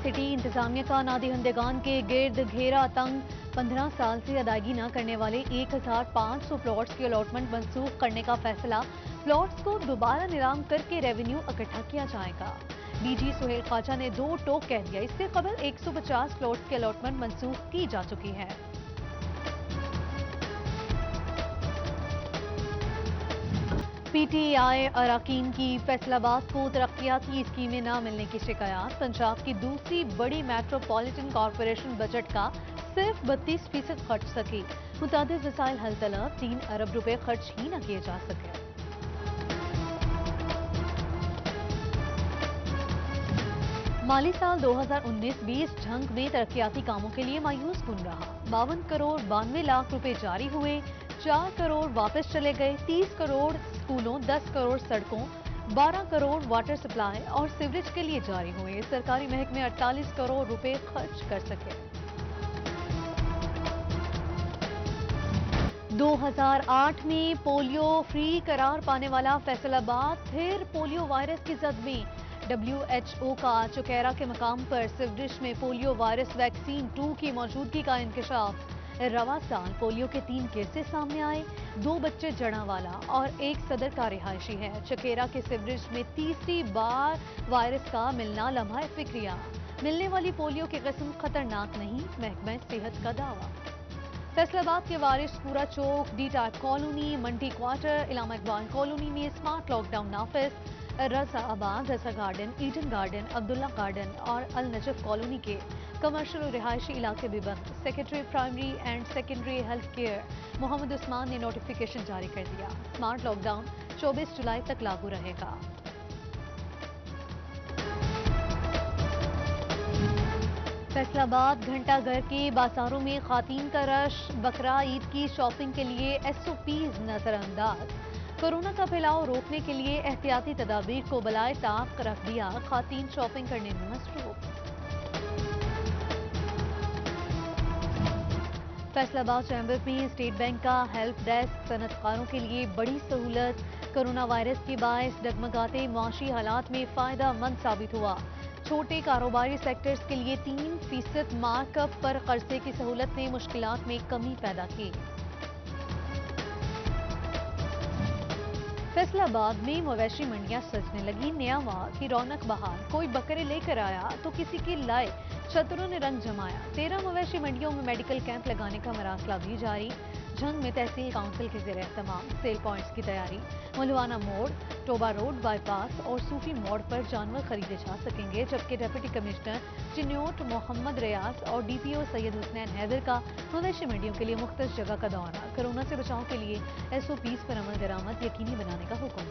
City انتظامیہ کا نادہندگان کے گرد گھیرا تنگ 15 سال سے ادائیگی نہ کرنے والے 1500 پلاٹس کی الاٹمنٹ منسوخ کرنے کا فیصلہ۔ پلاٹس کو دوبارہ نیلام کر کے ریونیو اکٹھا کیا جائے گا۔ ڈی جی سہیل خواجہ نے 2 ٹوک کہہ دیا۔ اس سے قبل 150 پلاٹس کی الاٹمنٹ منسوخ کی جا چکی ہے۔ پی ٹی آئی اراکین کی فیصل آباد کو ترقیاتی اسکیمیں نہ ملنے کی شکایات۔ پنجاب کی دوسری بڑی میٹروپولیٹن کارپوریشن بجٹ کا صرف 32% خرچ سکی۔ متعدد وسائل حل طلب، 3 ارب روپے خرچ ہی نہ کیے جا سکے۔ مالی سال 2019-20 جھنگ میں ترقیاتی کاموں کے لیے مایوس کن رہا۔ 52 کروڑ 92 لاکھ روپے جاری ہوئے، 4 کروڑ واپس چلے گئے۔ 30 کروڑ اسکولوں، 10 کروڑ سڑکوں، 12 کروڑ واٹر سپلائی اور سیوریج کے لیے جاری ہوئے۔ سرکاری محکمے 48 کروڑ روپے خرچ کر سکے۔ 2008 میں پولیو فری قرار پانے والا فیصل آباد پھر پولیو وائرس کی زد میں۔ WHO کا چکیرا کے مقام پر سیوریج میں پولیو وائرس ویکسین 2 کی موجودگی کا انکشاف۔ رواں سال پولیو کے 3 کیسز سامنے آئے، 2 بچے جڑاں والا اور 1 صدر کا رہائشی ہے۔ چکیرا کے سیوریج میں تیسری بار وائرس کا ملنا لمحہ فکریہ۔ ملنے والی پولیو کی قسم خطرناک نہیں، محکمہ صحت کا دعویٰ۔ فیصل آباد کے Waris Pura Chowk, D type colony, Mandi quarter, Allama Iqbal colony میں سمارٹ لاک ڈاؤن نافذ۔ Raza Abad, Raza garden, Eden garden, Abdullah garden اور النجف کالونی کے کمرشل و رہائشی علاقے بھی بند۔ Secretary primary and secondary health care Muhammad Usman نے نوٹیفیکیشن جاری کر دیا۔ سمارٹ لاک ڈاؤن 24 جولائی تک لاگو رہے گا۔ فیصل آباد گھنٹہ گھر کے بازاروں میں خواتین کا رش، بقرہ عید کی شاپنگ کے لیے SOPs نظر انداز۔ کورونا کا پھیلاؤ روکنے کے لیے احتیاطی تدابیر کو بالائے طاق رکھ دیا، خواتین شاپنگ کرنے میں مصروف۔ فیصل آباد چیمبر میں اسٹیٹ بینک کا ہیلپ ڈیسک صنعت کاروں کے لیے بڑی سہولت۔ کورونا وائرس کے باعث ڈگمگاتے معاشی حالات میں فائدہ مند ثابت ہوا۔ چھوٹے کاروباری سیکٹرز کے لیے 3% مارک اپ پر قرضے کی سہولت نے مشکلات میں کمی پیدا کی۔ فیصل آباد میں مویشی منڈیاں سجنے لگی، نیا ماہ کی رونق بحال۔ کوئی بکرے لے کر آیا تو کسی کی لائے، چھتروں نے رنگ جمایا۔ 13 مویشی منڈیوں میں میڈیکل کیمپ لگانے کا مراسلہ بھی جاری۔ جھنگ میں تحصیل کونسل کے زیر اہتمام سیل پوائنٹس کی تیاری۔ ملوانہ موڑ، ٹوبا روڈ بائی پاس اور صوفی موڑ پر جانور خریدے جا سکیں گے، جبکہ ڈپٹی کمشنر چنیوٹ محمد ریاض اور DPO سید حسنین حیدر کا مویشی منڈیوں کے لیے مختص جگہ کا دورہ۔ کورونا سے بچاؤ کے لیے SOPs پر عمل درآمد یقینی بنانے کا حکم۔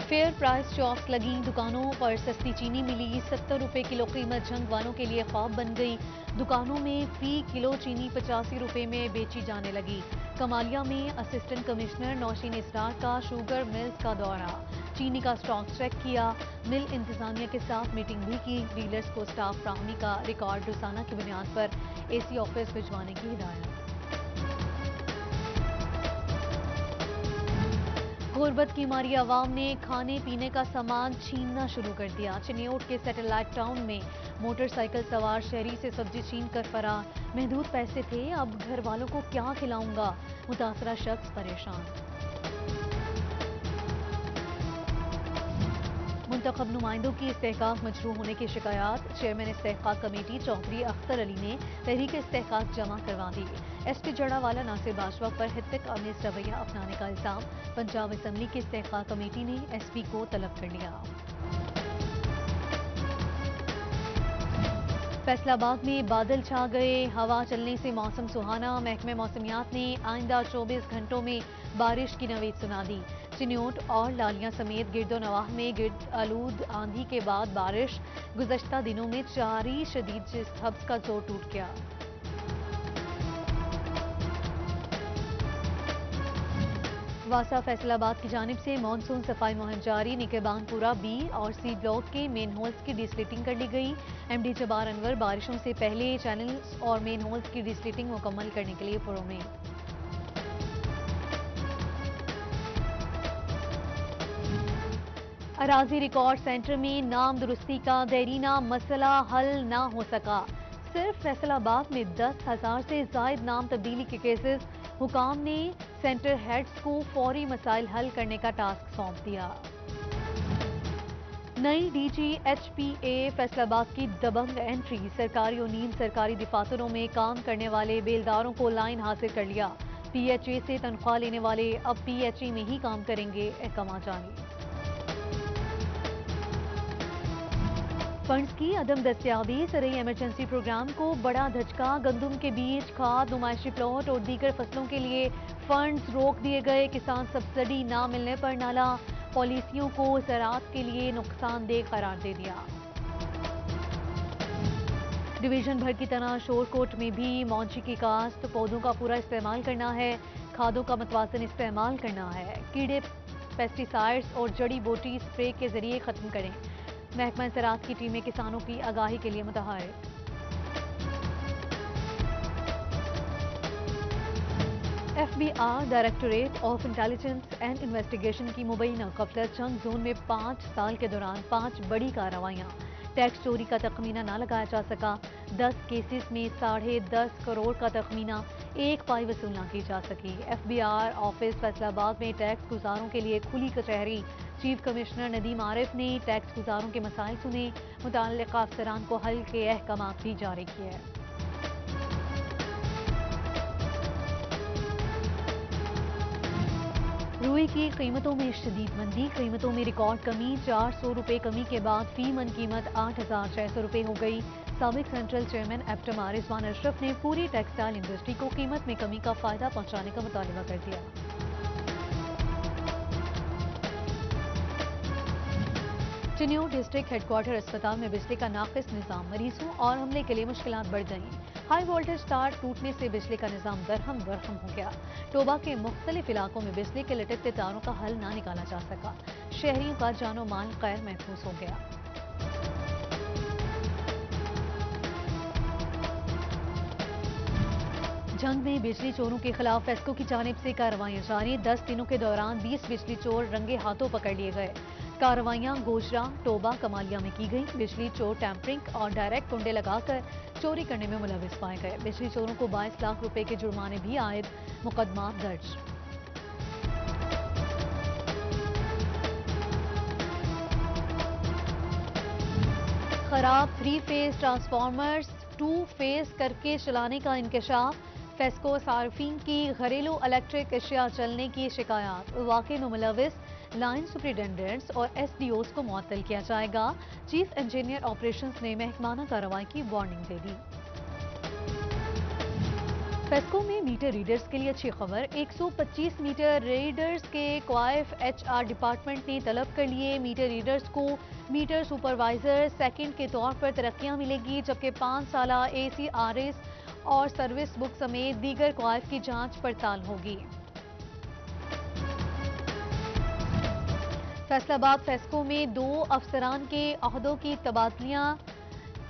فیئر پرائز شاپس لگیں، دکانوں پر سستی چینی ملی، 70 روپے کلو قیمت جھنگ والوں کے لیے خواب بن گئی۔ دکانوں میں فی کلو چینی 85 روپے میں بیچی جانے لگی۔ کمالیہ میں اسسٹنٹ کمشنر نوشین اسرار کا شوگر ملز کا دورہ، چینی کا سٹاک چیک کیا۔ مل انتظامیہ کے ساتھ میٹنگ بھی کی، ڈیلرز کو سٹاف فراہمی کا ریکارڈ روزانہ کی بنیاد پر AC آفس بھجوانے کی ہدایت۔ غربت کی ماری عوام نے کھانے پینے کا سامان چھیننا شروع کر دیا۔ چنیوٹ کے سیٹلائٹ ٹاؤن میں موٹر سائیکل سوار شہری سے سبزی چھین کر فرار۔ محدود پیسے تھے، اب گھر والوں کو کیا کھلاؤں گا، متاثرہ شخص پریشان۔ منتخب نمائندوں کی استحقاق مجروح ہونے کی شکایات، چیئرمین استحقاق کمیٹی چودھری اختر علی نے تحریک استحقاق جمع کروا دی۔ SP جڑاوالا ناصر باجوہ پر ہتک آمیز رویہ اپنانے کا الزام، پنجاب اسمبلی کی استحقاق کمیٹی نے SP کو طلب کر لیا۔ فیصل آباد میں بادل چھا گئے، ہوا چلنے سے موسم سہانا، محکمہ موسمیات نے آئندہ 24 گھنٹوں میں بارش کی نوید سنا دی۔ چنیوٹ اور لالیاں سمیت گرد و نواح میں گرد آلود آندھی کے بعد بارش، گزشتہ دنوں میں جاری شدید سبز کا زور ٹوٹ گیا۔ واسا فیصل آباد کی جانب سے مانسون صفائی مہم جاری، نکہبان پورہ بی اور سی بلاک کے مین ہولز کی ڈی سلیٹنگ کر لی گئی۔ ایم ڈی جبار انور بارشوں سے پہلے چینلز اور مین ہولز کی ڈی سلیٹنگ مکمل کرنے کے لیے پرامید۔ اراضی ریکارڈ سینٹر میں نام درستی کا دیرینہ مسئلہ حل نہ ہو سکا، صرف فیصل آباد میں 10,000 سے زائد نام تبدیلی کے کیسز، حکام نے سینٹر ہیڈز کو فوری مسائل حل کرنے کا ٹاسک سونپ دیا۔ نئی ڈی جی ایچ پی اے فیصل آباد کی دبنگ انٹری، سرکاری اور نیم سرکاری دفاتروں میں کام کرنے والے بیلداروں کو لائن حاصل کر لیا، پی ایچ اے سے تنخواہ لینے والے اب پی ایچ اے میں ہی کام کریں گے، احکامہ جاری۔ فنڈز کی عدم دستیابی، زرعی ایمرجنسی پروگرام کو بڑا دھچکا، گندم کے بیج، کھاد، نمائشی پلاٹ اور دیگر فصلوں کے لیے فنڈز روک دیے گئے، کسان سبسڈی نہ ملنے پر نالاں، پالیسیوں کو زراعت کے لیے نقصان دہ قرار دے دیا۔ ڈویژن بھر کی طرح شورکوٹ میں بھی مونچھی کی کاشت، پودوں کا پورا استعمال کرنا ہے، کھادوں کا متوازن استعمال کرنا ہے، کیڑے پیسٹی سائڈز اور جڑی بوٹی اسپرے کے ذریعے ختم کریں، محکمہ زراعت کی ٹیمیں کسانوں کی آگاہی کے لیے متحرک۔ F B R directorate of intelligence and investigation کی مبینہ غفلت، چند زون میں 5 سال کے دوران 5 بڑی کارروائیاں، ٹیکس چوری کا تخمینہ نہ لگایا جا سکا، 10 کیسز میں 10.5 کروڑ کا تخمینہ، 1 پائی وصول نہ کی جا سکی۔ F B R office Faisalabad میں ٹیکس گزاروں کے لیے کھلی کچہری، چیف کمشنر ندیم عارف نے ٹیکس گزاروں کے مسائل سنے، متعلقہ افسران کو حل کے احکامات بھی جاری کیے۔ روئی کی قیمتوں میں شدید مندی، قیمتوں میں ریکارڈ کمی، 400 روپے کمی کے بعد فی من قیمت 8,600 روپے ہو گئی۔ سابق سینٹرل چیئرمین ایپٹما رضوان اشرف نے پوری ٹیکسٹائل انڈسٹری کو قیمت میں کمی کا فائدہ پہنچانے کا مطالبہ کر دیا۔ چنیور ڈسٹرکٹ ہیڈ کوارٹر اسپتال میں بجلی کا ناقص نظام، مریضوں اور عملے کے لیے مشکلات بڑھ گئیں، ہائی وولٹیج تار ٹوٹنے سے بجلی کا نظام درہم برہم ہو گیا، ٹوبہ کے مختلف علاقوں میں بجلی کے لٹکتے تاروں کا حل نہ نکالا جا سکا، شہریوں کا جان و مال غیر محفوظ ہو گیا۔ جنگ میں بجلی چوروں کے خلاف فیسکو کی جانب سے کارروائیاں جاری، 10 دنوں کے دوران 20 بجلی چور رنگے ہاتھوں پکڑ لیے گئے، کارروائیاں گوجرا، ٹوبہ، کمالیہ میں کی گئیں، بجلی چور ٹیمپرنگ اور ڈائریکٹ کنڈے لگا کر چوری کرنے میں ملوث پائے گئے، بجلی چوروں کو 22 لاکھ روپے کے جرمانے بھی عائد، مقدمات درج۔ خراب 3 فیز ٹرانسفارمرز 2 فیز کر کے چلانے کا انکشاف، فیسکو صارفین کی گھریلو الیکٹرک اشیاء چلنے کی شکایات، واقعے میں ملوث لائن سپرنٹینڈنٹس اور ایس ڈی اوز کو معطل کیا جائے گا، چیف انجینئر آپریشنز نے محکمانہ کارروائی کی وارننگ دے دی۔ فیسکو میں میٹر ریڈرز کے لیے اچھی خبر، 125 میٹر ریڈرز کے کوائف ایچ آر ڈپارٹمنٹ نے طلب کر لیے، میٹر ریڈرز کو میٹر سپروائزر سیکنڈ کے طور پر ترقیاں ملے گی، جبکہ 5 سالہ اے سی آر ایس اور سروس بک سمیت دیگر کوائف کی جانچ پڑتال ہوگی۔ فیصل آباد فیسکو میں 2 افسران کے عہدوں کی تبادلیاں،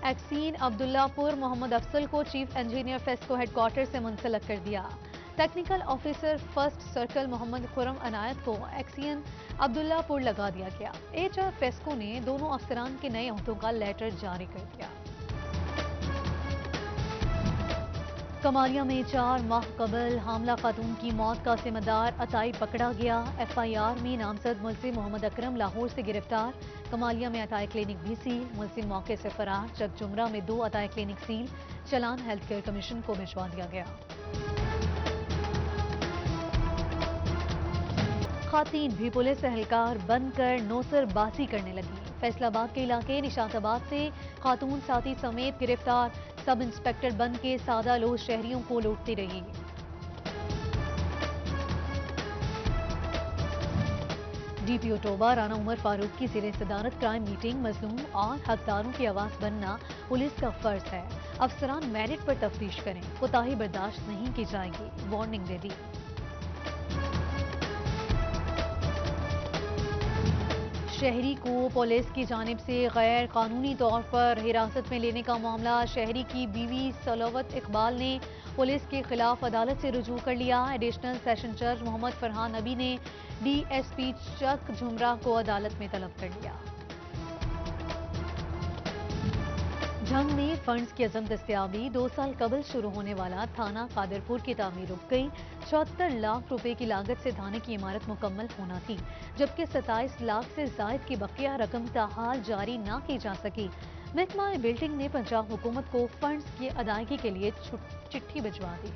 ایکسین عبداللہ پور محمد افضل کو chief engineer FESCO head quarter سے منسلک کر دیا، technical officer first circle Muhammad Khurram Inayat کو ایکسین عبداللہ پور لگا دیا گیا، ایچ آر فیسکو نے دونوں افسران کے نئے عہدوں کا لیٹر جاری کر دیا۔ کمالیہ میں 4 ماہ قبل حاملہ خاتون کی موت کا ذمہ دار عطائی پکڑا گیا، ایف آئی آر میں نامزد ملزم محمد اکرم لاہور سے گرفتار، کمالیہ میں عطائی کلینک بھی سیل، ملزم موقع سے فرار، چک جمرہ میں 2 عطائی کلینک سیل، چلان ہیلتھ کیئر کمیشن کو بھجوا دیا گیا۔ خواتین بھی پولیس اہلکار بن کر نوسر بازی کرنے لگیں، فیصل آباد کے علاقے نشاط آباد سے خاتون ساتھی سمیت گرفتار، سب انسپکٹر بن کے سادہ لوہ شہریوں کو لوٹتی رہی۔ ڈی پی او ٹوبہ رانا عمر فاروق کی زیر صدارت کرائم میٹنگ، مظلوم اور حقداروں کی آواز بننا پولیس کا فرض ہے، افسران میرٹ پر تفتیش کریں، کوتاہی برداشت نہیں کی جائے گی، وارننگ دے دی۔ شہری کو پولیس کی جانب سے غیر قانونی طور پر حراست میں لینے کا معاملہ، شہری کی بیوی صلوت اقبال نے پولیس کے خلاف عدالت سے رجوع کر لیا۔ ایڈیشنل سیشن جج محمد فرحان نبی نے ڈی ایس پی چک جھمرا کو عدالت میں طلب کر لیا۔ جنگ میں فنڈز کی عدم دستیابی، 2 سال قبل شروع ہونے والا تھانہ قادرپور کی تعمیر رک گئی۔ 74 لاکھ روپے کی لاگت سے تھانے کی عمارت مکمل ہونا تھی، جبکہ 27 لاکھ سے زائد کی بقیہ رقم تاحال جاری نہ کی جا سکی۔ محکمہ بلڈنگ نے پنجاب حکومت کو فنڈز کی ادائیگی کے لیے چٹھی بھجوا دی۔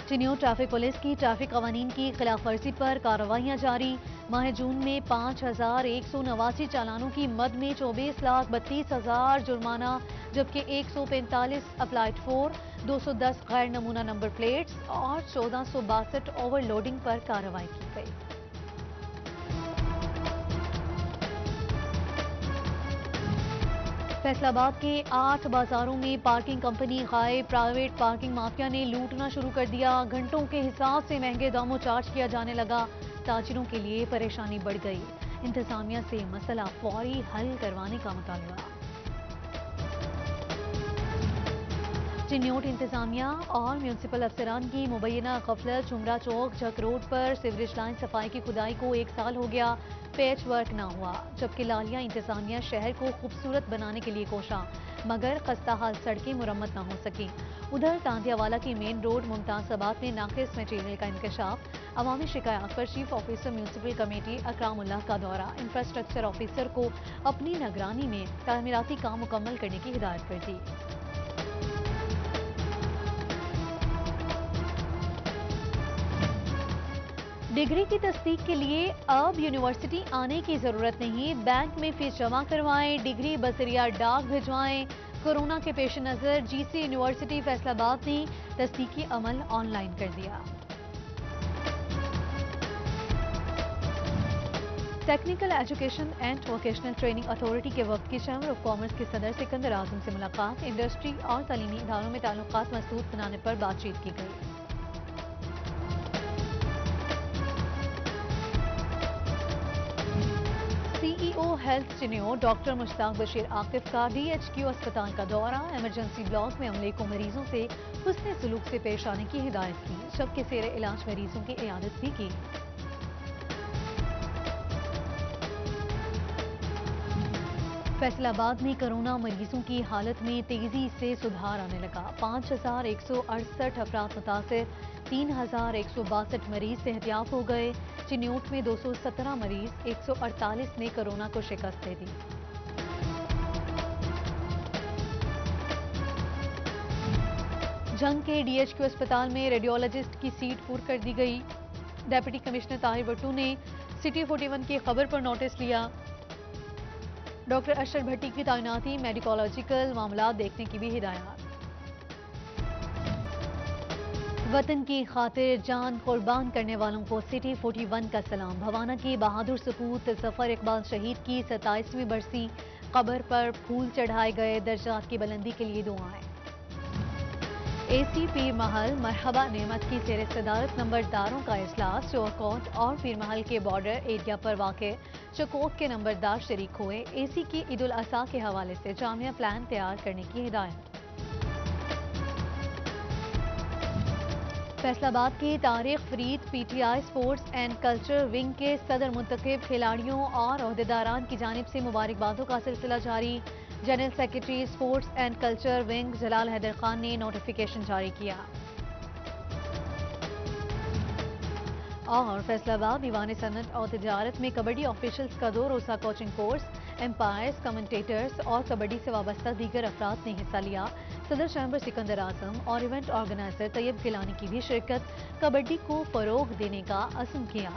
چنیوٹ ٹریفک پولیس کی ٹریفک قوانین کی خلاف ورزی پر کارروائیاں جاری۔ ماہ جون میں 5189 چالانوں کی مد میں 24,32,000 جرمانہ، جبکہ 145 اپلائڈ 4، 210 غیر نمونہ نمبر پلیٹس اور 1462 اوور لوڈنگ پر کارروائی کی گئی۔ فیصل آباد کے 8 بازاروں میں پارکنگ کمپنی غائب، پرائیویٹ پارکنگ مافیا نے لوٹنا شروع کر دیا۔ گھنٹوں کے حساب سے مہنگے داموں چارج کیا جانے لگا، تاجروں کے لیے پریشانی بڑھ گئی۔ انتظامیہ سے مسئلہ فوری حل کروانے کا مطالبہ۔ چنیوٹ انتظامیہ اور میونسپل افسران کی مبینہ غفلت، جھمرا چوک جھک روڈ پر سیوریج لائن صفائی کی کھدائی کو 1 سال ہو گیا، پیچ ورک نہ ہوا، جبکہ لالیہ انتظامیہ شہر کو خوبصورت بنانے کے لیے کوشاں، مگر خستہ حال سڑکیں مرمت نہ ہو سکیں۔ ادھر تاندیا والا کی مین روڈ ممتاز آباد میں ناقص میٹیریل کا انکشاف، عوامی شکایات پر چیف آفیسر میونسپل کمیٹی اکرام اللہ کا دورہ، انفراسٹرکچر آفیسر کو اپنی نگرانی میں تعمیراتی کام مکمل کرنے کی ہدایت کر دی۔ ڈگری کی تصدیق کے لیے اب یونیورسٹی آنے کی ضرورت نہیں، بینک میں فیس جمع کروائیں، ڈگری بذریعہ ڈاک بھجوائیں۔ کورونا کے پیش نظر جی سی یونیورسٹی فیصل آباد نے تصدیقی عمل آن لائن کر دیا۔ Technical education and vocational training authority کے وفد کی چیمبر آف کامرس کے صدر سکندر اعظم سے ملاقات، انڈسٹری اور تعلیمی اداروں میں تعلقات مضبوط بنانے پر بات چیت کی گئی۔ سی ای او ہیلتھ چنیوٹ ڈاکٹر مشتاق بشیر عاقف کا ڈی ایچ کیو اسپتال کا دورہ، ایمرجنسی بلاک میں عملے کو مریضوں سے حسن سلوک سے پیش آنے کی ہدایت کی، جبکہ زیر علاج مریضوں کی عیادت بھی کی۔ فیصل آباد میں کرونا مریضوں کی حالت میں تیزی سے سدھار آنے لگا، 5168 افراد متاثر، 3162 مریض صحتیاب ہو گئے۔ چنیوٹ میں 217 مریض، 148 نے کرونا کو شکست دے دی۔ جنگ کے ڈی ایچ کیو اسپتال میں ریڈیولوجسٹ کی سیٹ پُر کر دی گئی، ڈپٹی کمشنر طاہر بٹو نے سٹی 41 کی خبر پر نوٹس لیا، ڈاکٹر اشر بھٹی کی تعیناتی، میڈیکولوجیکل معاملات دیکھنے کی بھی ہدایات۔ وطن کی خاطر جان قربان کرنے والوں کو سٹی 41 کا سلام، بھوانہ کے بہادر سپوت ظفر اقبال شہید کی 27ویں برسی، قبر پر پھول چڑھائے گئے، درجات کی بلندی کے لیے دعائیں۔ اے سی پیر محل مرحبا نعمت کی زیر صدارت نمبرداروں کا اجلاس، چورکوٹ اور پیر محل کے بارڈر ایریا پر واقع چکوک کے نمبردار شریک ہوئے، اے سی کی عید الاضحیٰ کے حوالے سے جامع پلان تیار کرنے کی ہدایت۔ فیصل آباد کی Tariq Farid P T I sports and culture wing کے صدر منتخب، کھلاڑیوں اور عہدیداران کی جانب سے مبارکبادوں کا سلسلہ جاری، general secretary sports and culture wing Jalal Haider Khan نے نوٹیفیکیشن جاری کیا۔ اور فیصل آباد دیوان صنعت اور تجارت میں کبڈی آفیشلز کا 2 روزہ کوچنگ کورس، امپائرز، کمنٹیٹرز اور کبڈی سے وابستہ دیگر افراد نے حصہ لیا، صدر چیمبر سکندر اعظم اور ایونٹ آرگنائزر طیب گیلانی کی بھی شرکت، کبڈی کو فروغ دینے کا عزم کیا۔